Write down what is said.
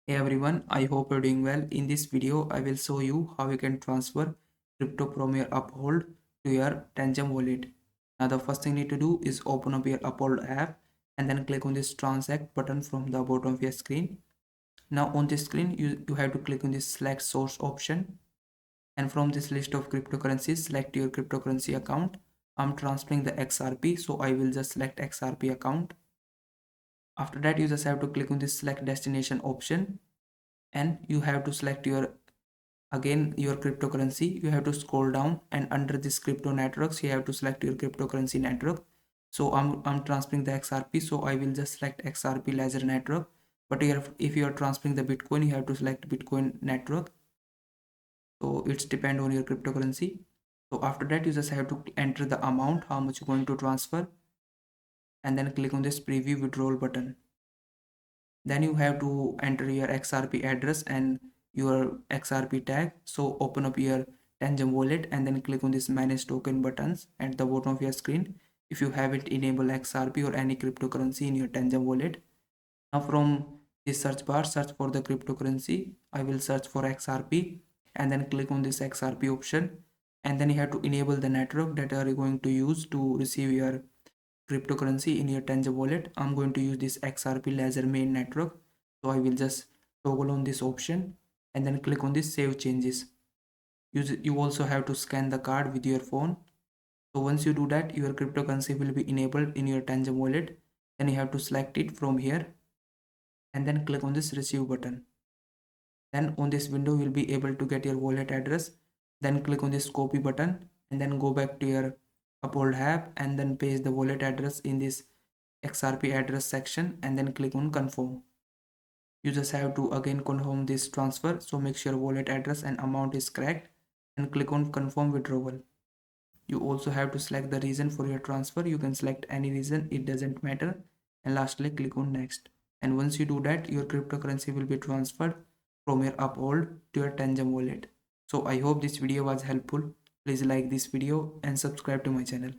Hey everyone, I hope you're doing well. In this video, I will show you how you can transfer crypto from your Uphold to your Tangem wallet. Now the first thing you need to do is open up your Uphold app and then click on this transact button from the bottom of your screen. Now on this screen, you have to click on this select source option, and from this list of cryptocurrencies, select your cryptocurrency account. I'm transferring the XRP, so I will just select XRP account. After that, you just have to click on this select destination option, and you have to select your cryptocurrency. You have to scroll down, and under this crypto networks you have to select your cryptocurrency network. So I'm transferring the XRP, so I will just select XRP ledger network. But here, if you are transferring the Bitcoin, you have to select Bitcoin network. So it's depend on your cryptocurrency. So after that, you just have to enter the amount, how much you're going to transfer, and then click on this preview withdrawal button. Then you have to enter your XRP address and your XRP tag. So open up your Tangem wallet and then click on this manage token buttons at the bottom of your screen if you haven't enabled XRP or any cryptocurrency in your Tangem wallet. Now from this search bar, search for the cryptocurrency. I will search for XRP and then click on this XRP option, and then you have to enable the network that are you going to use to receive your cryptocurrency in your Tangem wallet. I'm going to use this XRP ledger main network, so I will just toggle on this option and then click on this save changes. You also have to scan the card with your phone. So once you do that, your cryptocurrency will be enabled in your Tangem wallet. Then you have to select it from here and then click on this receive button. Then on this window you'll be able to get your wallet address. Then click on this copy button and then go back to your Uphold app and then paste the wallet address in this XRP address section and then click on confirm. You just have to again confirm this transfer, so make sure wallet address and amount is correct and click on confirm withdrawal. You also have to select the reason for your transfer. You can select any reason, it doesn't matter. And lastly, click on next. And once you do that, your cryptocurrency will be transferred from your Uphold to your Tangem wallet. So I hope this video was helpful. Please like this video and subscribe to my channel.